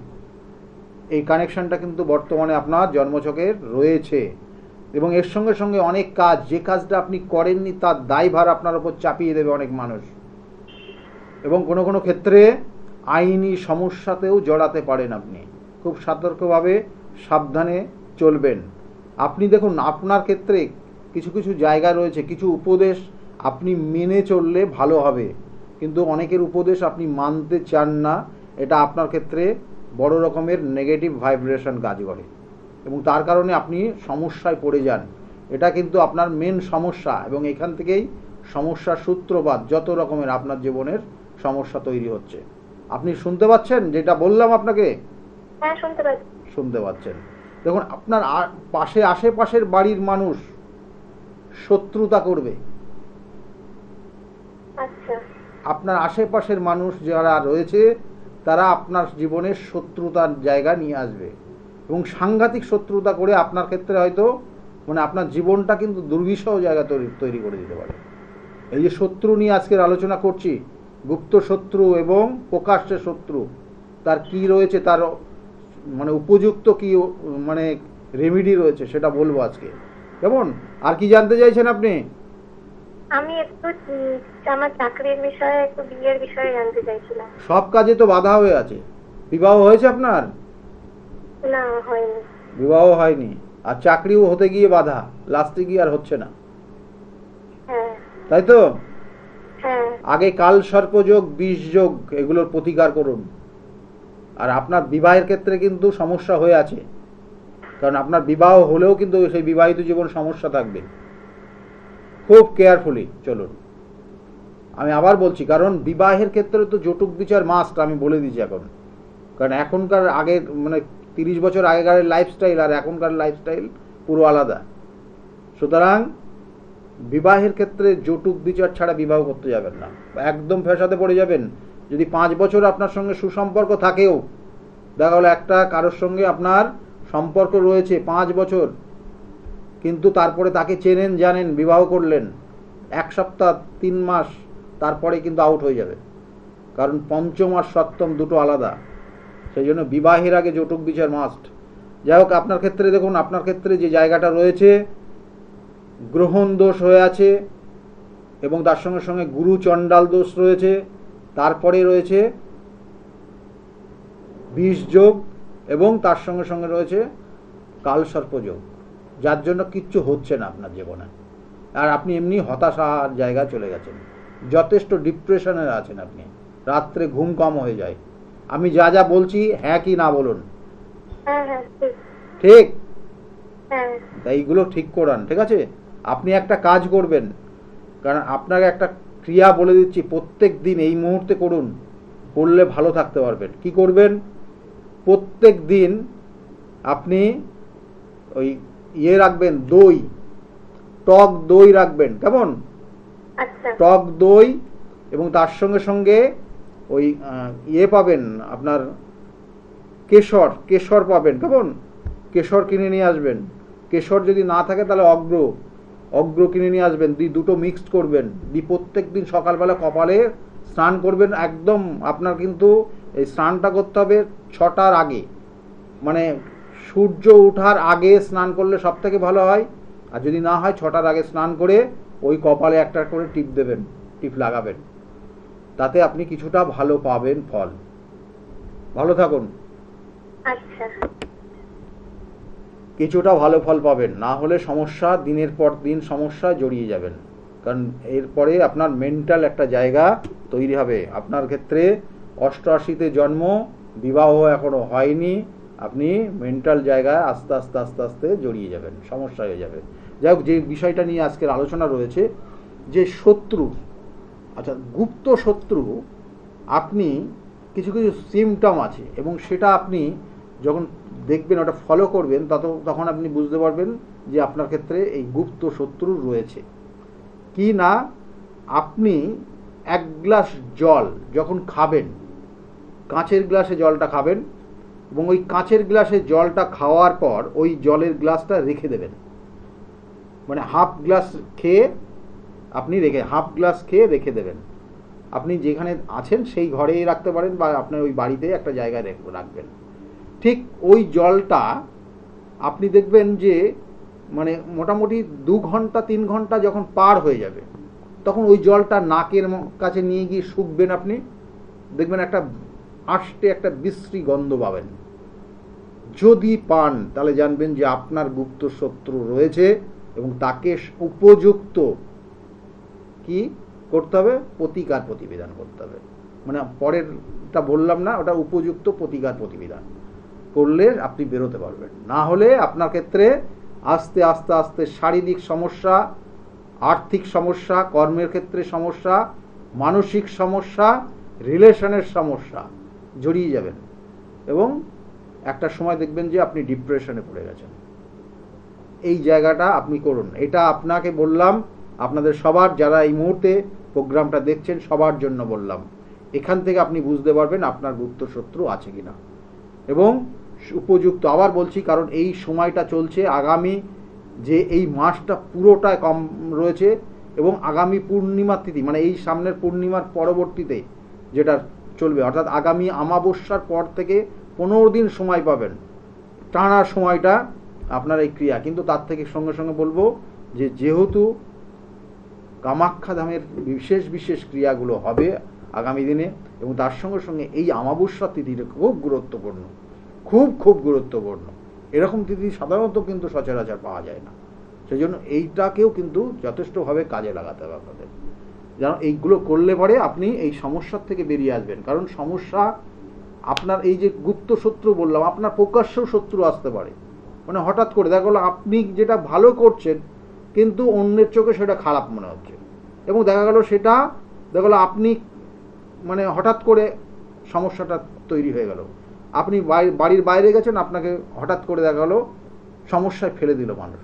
এই কানেকশনটা কিন্তু বর্তমানে আপনার জন্মছকের রয়েছে। এবং এর সঙ্গে সঙ্গে অনেক কাজ, যে কাজটা আপনি করেননি তার দায়ভার আপনার উপর চাপিয়ে দেবে অনেক মানুষ। এবং কোনো কোনো ক্ষেত্রে আইনি সমস্যাতেও জড়াতে পারেন আপনি। খুব সতর্কভাবে সাবধানে চলবেন। আপনি দেখুন, আপনার ক্ষেত্রে কিছু কিছু জায়গা রয়েছে, কিছু উপদেশ আপনি মেনে চললে ভালো হবে, কিন্তু অনেকের উপদেশ আপনি মানতে চান না। এটা আপনার ক্ষেত্রে বড় রকমের নেগেটিভ ভাইব্রেশন কাজ করে এবং তার কারণে আপনি সমস্যায় পড়ে যান। এটা কিন্তু আপনার মেন সমস্যা এবং এখান থেকেই সমস্যার সূত্রপাত। যত রকমের আপনার জীবনের সমস্যা তৈরি হচ্ছে। আপনি শুনতে পাচ্ছেন যেটা বললাম আপনাকে? হ্যাঁ, শুনতে পাচ্ছি। শুনতে পাচ্ছেন। দেখুন, আপনার পাশে আশেপাশের বাড়ির মানুষ শত্রুতা করবে। আচ্ছা। আপনার আশেপাশের মানুষ যারা রয়েছে তারা আপনার জীবনের শত্রুতার জায়গা নিয়ে আসবে এবং সাংঘাতিক শত্রুতা করে আপনার ক্ষেত্রে হয়তো আপনার জীবনটা কিন্তু দুর্বিষহ জায়গা তৈরি করে দিতে পারে। এই যে শত্রু নিয়ে আজকের আলোচনা করছি, গুপ্ত শত্রু এবং প্রকাশ্যে শত্রু, তার কি রয়েছে, তার উপযুক্ত কি রেমিডি রয়েছে সেটা বলবো আজকে। কেমন? আর কি জানতে চাইছেন আপনি? আমি একটু আমার চাকরির বিষয়ে, একটু বিয়ের বিষয়ে জানতে চাইছিলাম। সব কাজে তো বাধা হয়ে আছে। বিবাহ হয়েছে আপনার? না, হয়নি। বিবাহ হয়নি, আর চাকরিও হতে গিয়ে বাধা, লাস্টে গিয়ে আর হচ্ছে না, হ্যাঁ। তাই তো? হ্যাঁ। আগে কাল সর্পযোগ, বিষ যোগ, এগুলোর প্রতিকার করুন। আর আপনার বিবাহের ক্ষেত্রে কিন্তু সমস্যা হয়ে আছে, কারণ আপনার বিবাহ হলেও কিন্তু সেই বিবাহিত জীবন সমস্যা থাকবে। খুব কেয়ারফুলি চলুন। আমি আবার বলছি, কারণ বিবাহের ক্ষেত্রে তো জটুক বিচার মাস্ট, আমি বলে দিচ্ছি এখন। কারণ এখনকার আগের 30 বছর আগেকার লাইফস্টাইল আর এখনকার লাইফস্টাইল পুরো আলাদা। সুতরাং বিবাহের ক্ষেত্রে জটুক বিচার ছাড়া বিবাহ করতে যাবেন না, একদম ফ্যাসাদে পড়ে যাবেন। যদি 5 বছর আপনার সঙ্গে সুসম্পর্ক থাকেও, দেখা গেলো একটা কারোর সঙ্গে আপনার সম্পর্ক রয়েছে 5 বছর, কিন্তু তারপরে তাকে চেনেন জানেন, বিবাহ করলেন 1 সপ্তাহ 3 মাস, তারপরে কিন্তু আউট হয়ে যাবে, কারণ পঞ্চম আর সপ্তম দুটো আলাদা। সেই জন্য বিবাহের আগে জটুক বিচার মাস্ট। যাই হোক, আপনার ক্ষেত্রে দেখুন, আপনার ক্ষেত্রে যে জায়গাটা রয়েছে, গ্রহণ দোষ হয়ে আছে এবং তার সঙ্গে সঙ্গে গুরু চণ্ডাল দোষ রয়েছে, তারপরে রয়েছে বিষ যোগ এবং তার সঙ্গে সঙ্গে রয়েছে কাল সর্প যোগ, যার জন্য কিচ্ছু হচ্ছে না আপনার জীবনে। আর আপনি এমনি হতাশার জায়গায় চলে গেছেন, যথেষ্ট ডিপ্রেশনে আছেন আপনি, রাত্রে ঘুম কম হয়ে যায়। আমি যা যা বলছি হ্যাঁ কি না বলুন। হ্যাঁ হ্যাঁ, ঠিক? হ্যাঁ। তাই এইগুলো ঠিক করান, ঠিক আছে? আপনি একটা কাজ করবেন, কারণ আপনাকে একটা ক্রিয়া বলে দিচ্ছি, প্রত্যেক দিন এই মুহূর্তে করুন, করলে ভালো থাকতে পারবেন। কি করবেন? প্রত্যেক দিন আপনি ওই রাখবেন, দই, টক দই রাখবেন, কেমন? আচ্ছা। টক দই এবং তার সঙ্গে সঙ্গে ওই পাবেন আপনার কেশর পাবেন, কেমন? কেশর কিনে নিয়ে আসবেন। কেশর যদি না থাকে তাহলে অগ্র কিনে নিয়ে আসবেন, দুটো মিক্সড করবেন, প্রত্যেক দিন সকালবেলা কপালে স্নান করবেন। একদম আপনার কিন্তু এই স্নানটা করতে হবে 6টার আগে, সূর্য ওঠার আগে স্নান করলে সব থেকে ভালো হয়। আর যদি না হয় 6টার আগে স্নান করে ওই কপালে একটা করে টিপ দেবেন, টিপ লাগাবেন, তাতে আপনি কিছুটা ভালো পাবেন ফল। ভালো থাকুন। আচ্ছা। কিছুটা ভালো ফল পাবেন, না হলে সমস্যা, দিনের পর দিন সমস্যায় জড়িয়ে যাবেন। কারণ এরপরে আপনার মেন্টাল একটা জায়গা তৈরি হবে। আপনার ক্ষেত্রে 88তে জন্ম, বিবাহ এখনো হয়নি, আপনি মেন্টাল জায়গায় আস্তে আস্তে আস্তে আস্তে জড়িয়ে যাবেন, সমস্যা হয়ে যাবে। যাই হোক, যে বিষয়টা নিয়ে আজকের আলোচনা রয়েছে যে শত্রু, আচ্ছা গুপ্ত শত্রু, আপনি কিছু কিছু সিমটম আছে এবং সেটা আপনি যখন দেখবেন, ওটা ফলো করবেন, তখন আপনি বুঝতে পারবেন যে আপনার ক্ষেত্রে এই গুপ্ত শত্রু রয়েছে কি না। আপনি 1 গ্লাস জল যখন খাবেন, কাঁচের গ্লাসে জলটা খাবেন এবং ওই কাঁচের গ্লাসে জলটা খাওয়ার পর ওই জলের গ্লাসটা রেখে দেবেন। মানে হাফ গ্লাস খেয়ে আপনি হাফ গ্লাস খেয়ে রেখে দেবেন। আপনি যেখানে আছেন সেই ঘরেই রাখতে পারেন বা আপনার ওই বাড়িতে একটা জায়গায় রাখবেন। ঠিক ওই জলটা আপনি দেখবেন যে মানে মোটামুটি 2 ঘন্টা 3 ঘন্টা যখন পার হয়ে যাবে, তখন ওই জলটা নাকের কাছে নিয়ে গিয়ে শুকবেন, আপনি দেখবেন একটা আষ্টে একটা বিশ্রী গন্ধ পাবেন। যদি পান তাহলে জানবেন যে আপনার গুপ্ত শত্রু রয়েছে এবং তাকে উপযুক্ত কি করতে হবে, প্রতিকার প্রতিবিধান করতে হবে। মানে পরেরটা বললাম না, ওটা উপযুক্ত প্রতিকার প্রতিবিধান করলে আপনি বেরোতে পারবেন। না হলে আপনার ক্ষেত্রে আস্তে আস্তে আস্তে শারীরিক সমস্যা, আর্থিক সমস্যা, কর্মের ক্ষেত্রে সমস্যা, মানসিক সমস্যা, রিলেশনের সমস্যা জড়িয়ে যাবেন এবং একটা সময় দেখবেন যে আপনি ডিপ্রেশনে পড়ে গেছেন। এই জায়গাটা আপনি করুন। এটা আপনাকে বললাম, আপনাদের সবার, যারা এই মুহূর্তে প্রোগ্রামটা দেখছেন সবার জন্য বললাম। এখান থেকে আপনি বুঝতে পারবেন আপনার গুপ্ত শত্রু আছে কিনা এবং উপযুক্ত, আবার বলছি, কারণ এই সময়টা চলছে, আগামী যে এই মাসটা পুরোটাই কম রয়েছে এবং আগামী পূর্ণিমার তিথি, মানে এই সামনের পূর্ণিমার পরবর্তীতে যেটা চলবে, অর্থাৎ আগামী অমাবস্যার পর থেকে 15 দিন সময় পাবেন, টানা সময়টা আপনার এই ক্রিয়া। কিন্তু তার থেকে সঙ্গে সঙ্গে বলবো যে যেহেতু কামাখ্যা ধামের বিশেষ বিশেষ ক্রিয়াগুলো হবে আগামী দিনে এবং তার সঙ্গে সঙ্গে এই অমাবস্যা তিথিটা খুব গুরুত্বপূর্ণ, খুব খুব গুরুত্বপূর্ণ। এরকম তিথি সাধারণত কিন্তু সচরাচর পাওয়া যায় না। সেই জন্য এইটাকেও কিন্তু যথেষ্টভাবে কাজে লাগাতে হবে আপনাদের, যেন এইগুলো করলে পরে আপনি এই সমস্যার থেকে বেরিয়ে আসবেন। কারণ সমস্যা আপনার এই যে গুপ্ত শত্রু বললাম, আপনার প্রকাশ্যেও শত্রু আসতে পারে। মানে হঠাৎ করে দেখা গেলো আপনি যেটা ভালো করছেন কিন্তু অন্যের চোখে সেটা খারাপ মনে হচ্ছে এবং দেখা গেল আপনি মানে হঠাৎ করে সমস্যাটা তৈরি হয়ে গেল। আপনি বাড়ির বাইরে গেছেন, আপনাকে হঠাৎ করে দেখা গেলো সমস্যায় ফেলে দিল মানুষ।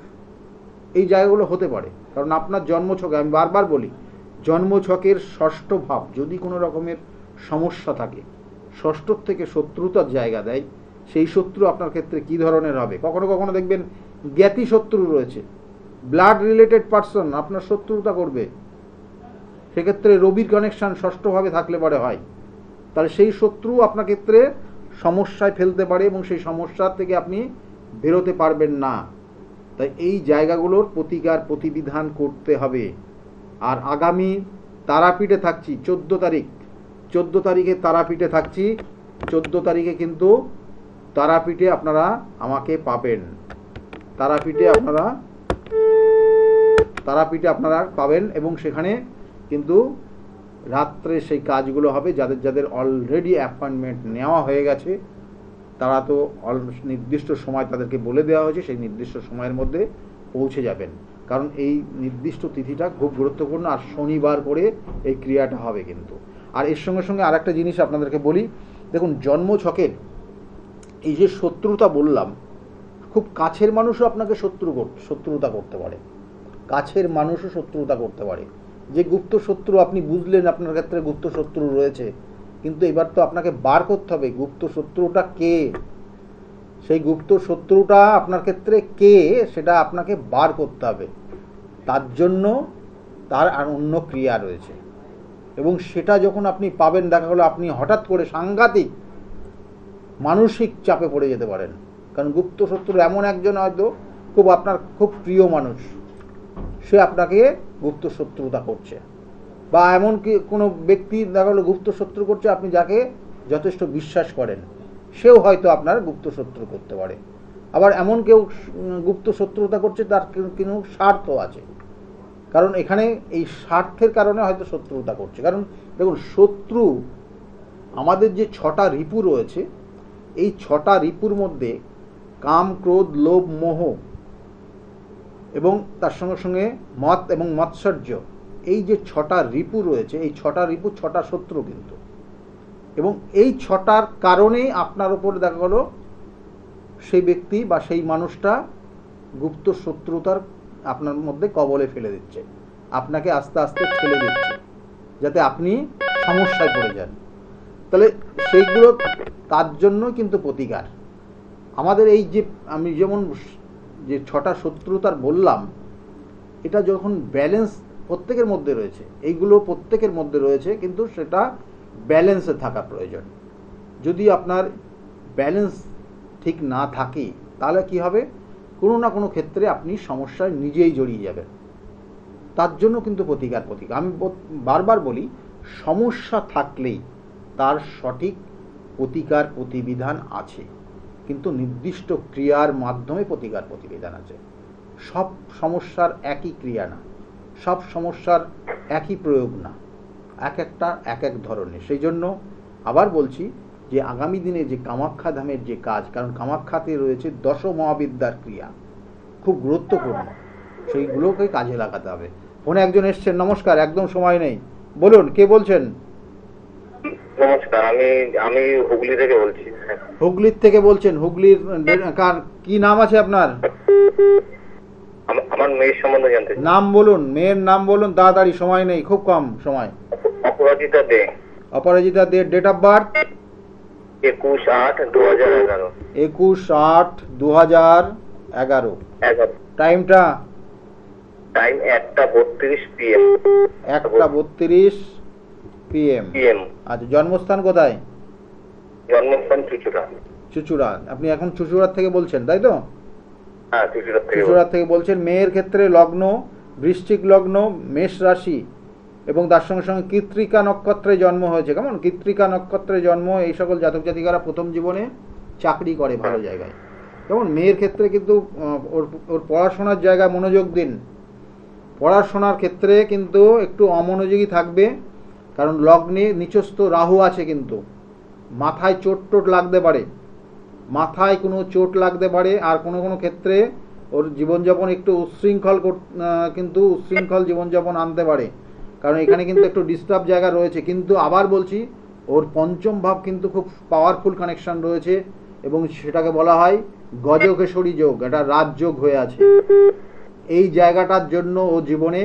এই জায়গাগুলো হতে পারে কারণ আপনার জন্মছকে, আমি বারবার বলি, জন্মছকের ষষ্ঠ ভাব যদি কোনো রকমের সমস্যা থাকে, ষষ্ঠর থেকে শত্রুতার জায়গা দেয়, সেই শত্রু আপনার ক্ষেত্রে কি ধরনের হবে। কখনো কখনো দেখবেন জ্ঞাতি শত্রু রয়েছে, ব্লাড রিলেটেড পার্সন আপনার শত্রুতা করবে, সেক্ষেত্রে রবির কানেকশন ষষ্ঠভাবে থাকলে পরে হয়, তাহলে সেই শত্রু আপনার ক্ষেত্রে সমস্যায় ফেলতে পারে এবং সেই সমস্যার থেকে আপনি বেরোতে পারবেন না। তাই এই জায়গাগুলোর প্রতিকার প্রতিবিধান করতে হবে। আর আগামী তারাপীঠে থাকছি 14 তারিখে তারাপীঠে থাকছি। 14 তারিখে কিন্তু তারাপীঠে আপনারা আমাকে পাবেন, তারাপীঠে আপনারা পাবেন এবং সেখানে কিন্তু রাত্রে সেই কাজগুলো হবে। যাদের যাদের অলরেডি অ্যাপয়েন্টমেন্ট নেওয়া হয়ে গেছে তারা তো নির্দিষ্ট সময় তাদেরকে বলে দেওয়া হয়েছে, সেই নির্দিষ্ট সময়ের মধ্যে পৌঁছে যাবেন। কারণ এই নির্দিষ্ট তিথিটা খুব গুরুত্বপূর্ণ আর শনিবার করে এই ক্রিয়াটা হবে কিন্তু। আর এর সঙ্গে সঙ্গে আর একটা জিনিস আপনাদেরকে বলি, দেখুন জন্মছকের এই যে শত্রুতা বললাম, খুব কাছের মানুষও আপনাকে শত্রুতা করতে পারে, কাছের মানুষও শত্রুতা করতে পারে। যে গুপ্ত শত্রু আপনি বুঝলেন আপনার ক্ষেত্রে গুপ্ত শত্রু রয়েছে, কিন্তু এবার তো আপনাকে বার করতে হবে গুপ্ত শত্রুটা কে, সেই গুপ্ত শত্রুটা আপনার ক্ষেত্রে কে সেটা আপনাকে বার করতে হবে। তার জন্য তার আর অন্য ক্রিয়া রয়েছে এবং সেটা যখন আপনি পাবেন, দেখা গেলো আপনি হঠাৎ করে সাংঘাতিক মানসিক চাপে পড়ে যেতে পারেন। কারণ গুপ্ত শত্রু এমন একজন হয়তো খুব আপনার খুব প্রিয় মানুষ, সে আপনাকে গুপ্ত শত্রুতা করছে, বা এমন কি কোনো ব্যক্তি দেখা গেলো গুপ্ত শত্রু করছে, আপনি যাকে যথেষ্ট বিশ্বাস করেন সেও হয়তো আপনার গুপ্ত শত্রু করতে পারে। আবার এমন কেউ গুপ্ত শত্রুতা করছে তার কোনো স্বার্থ আছে, কারণ এখানে এই স্বার্থের কারণে হয়তো শত্রুতা করছে। কারণ দেখুন, শত্রু আমাদের যে 6টা রিপু রয়েছে, এই 6টা রিপুর মধ্যে কাম, ক্রোধ, লোভ, মোহ এবং তার সঙ্গে সঙ্গে মত এবং মৎসর্য, এই যে 6টা রিপু রয়েছে, এই 6টা রিপু 6টা শত্রু কিন্তু। এবং এই 6টার কারণেই আপনার উপর দেখা গেল সেই ব্যক্তি বা সেই মানুষটা গুপ্ত শত্রুতার আপনার মধ্যে কবলে ফেলে দিচ্ছে, আপনাকে আস্তে আস্তে ঠেলে দিচ্ছে যাতে আপনি সমস্যায় পড়ে যান। তাহলে সেইগুলো তার জন্য কিন্তু প্রতিকার। আমাদের এই যে আমি যেমন যে 6টা শত্রুতার বললাম, এটা যখন ব্যালেন্স প্রত্যেকের মধ্যে রয়েছে, এইগুলো প্রত্যেকের মধ্যে রয়েছে, কিন্তু সেটা ব্যালেন্সে থাকা প্রয়োজন। যদি আপনার ব্যালেন্স ঠিক না থাকে তাহলে কি হবে, কোনো না কোনো ক্ষেত্রে আপনি সমস্যায় নিজেই জড়িয়ে যাবেন। তার জন্য কিন্তু প্রতিকার। আমি বারবার বলি, সমস্যা থাকলেই তার সঠিক প্রতিকার প্রতিবিধান আছে, কিন্তু নির্দিষ্ট ক্রিয়ার মাধ্যমে প্রতিকার প্রতিবিধান আছে। সব সমস্যার একই ক্রিয়া না, সব সমস্যার একই প্রয়োগ না, এক একটা এক এক ধরনের। সেই জন্য আবার বলছি যে আগামী দিনে যে কামাখ্যা ধামের যে কাজ, কারণ কামাখ্যাতে রয়েছে 10 মহাবিদ্যার ক্রিয়া, খুব গুরুত্বপূর্ণ, সেইগুলোকে কাজে লাগাতে হবে। ফোনে একজন এসছেন, নমস্কার, একদম সময় নেই, বলুন কে বলছেন? নমস্কার, আমি আমি হুগলি থেকে বলছি। হুগলির থেকে বলছেন? হুগলির কার কি নাম আছে আপনার? আমার মেয়ের সম্বন্ধে জানতে চাই। নাম বলুন, মেয়ের নাম বলুন, তাড়াতাড়ি, সময় নেই, খুব কম সময়। অপরাজিতা দে। অপরাজিতা দে, ডেট অফ বার্থ 21/8/2011। 21/8/2011। টাইমটা? Time 1:32 PM। 1:32 PM। আচ্ছা, জন্মস্থান কোথায়? জন্মস্থান চুচুড়া। চুচুড়া। আপনি এখন চুচুড়ার থেকে বলছেন, তাই তো? হ্যাঁ, চুচুড়া থেকে বলছেন। মেয়ের ক্ষেত্রে লগ্ন বৃশ্চিক লগ্ন, মেষ রাশি, এবং তার সঙ্গে সঙ্গে কৃত্তিকা নক্ষত্রে জন্ম হয়েছে। কেমন? কৃত্তিকা নক্ষত্রে জন্ম, এই সকল জাতক জাতিকারা প্রথম জীবনে চাকরি করে ভালো জায়গায়। যেমন মেয়ের ক্ষেত্রে কিন্তু ওর পড়াশোনার জায়গায় মনোযোগ দিন। পড়াশোনার ক্ষেত্রে কিন্তু একটু অমনোযোগী থাকবে, কারণ লগ্নে নিচস্থ রাহু আছে, কিন্তু মাথায় চোট টোট লাগতে পারে, মাথায় কোনো চোট লাগতে পারে। আর কোনো কোনো ক্ষেত্রে ওর জীবনযাপন একটু উচ্ছৃঙ্খল জীবনযাপন আনতে পারে, কারণ এখানে কিন্তু একটু ডিস্টার্ব জায়গা রয়েছে। কিন্তু আবার বলছি, ওর পঞ্চম ভাব কিন্তু খুব পাওয়ারফুল কানেকশন রয়েছে, এবং সেটাকে বলা হয় গজকেশরী যোগ, এটা রাজযোগ হয়ে আছে। এই জায়গাটার জন্য ও জীবনে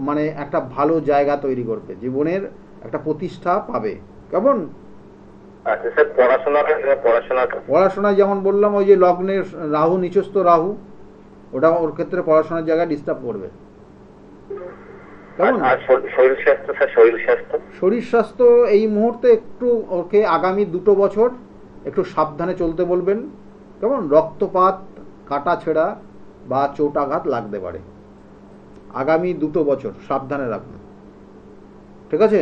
মানে একটা ভালো জায়গা তৈরি করবে, জীবনের একটা প্রতিষ্ঠা পাবে। কেমন? আচ্ছা স্যার, পড়াশোনায় যেমন বললাম, ওই যে লগ্নের রাহু, নিচস্থ রাহু, ওটা ওর ক্ষেত্রে পড়াশোনার জায়গায় ডিস্টার্ব করবে। কেমন? শরীর স্বাস্থ্য এই মুহূর্তে একটু ওকে আগামী 2 বছর একটু সাবধানে চলতে বলবেন। কেমন? রক্তপাত, কাটা ছেঁড়া বা চোট আঘাত লাগতে পারে। আগামী 2 বছর সাবধানে রাখুন, ঠিক আছে?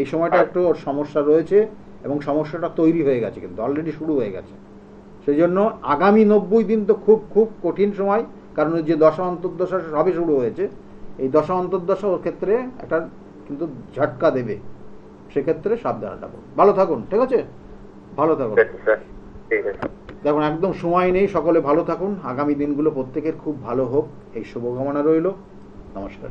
এই সময়টা একটু ওর সমস্যা রয়েছে, এবং সমস্যাটা তৈরি হয়ে গেছে, কিন্তু অলরেডি শুরু হয়ে গেছে। সেই জন্য আগামী 90 দিন তো খুব খুব কঠিন সময়, কারণ যে দশা অন্তর্দশা সবে শুরু হয়েছে। এই দশা অন্তর্দশা ওর ক্ষেত্রে একটা কিন্তু ঝটকা দেবে, সেক্ষেত্রে সাবধানে থাকুন, ভালো থাকুন, ঠিক আছে? ভালো থাকুন। দেখুন, একদম সময় নেই, সকলে ভালো থাকুন। আগামী দিনগুলো প্রত্যেকের খুব ভালো হোক, এই শুভকামনা রইল। নমস্কার।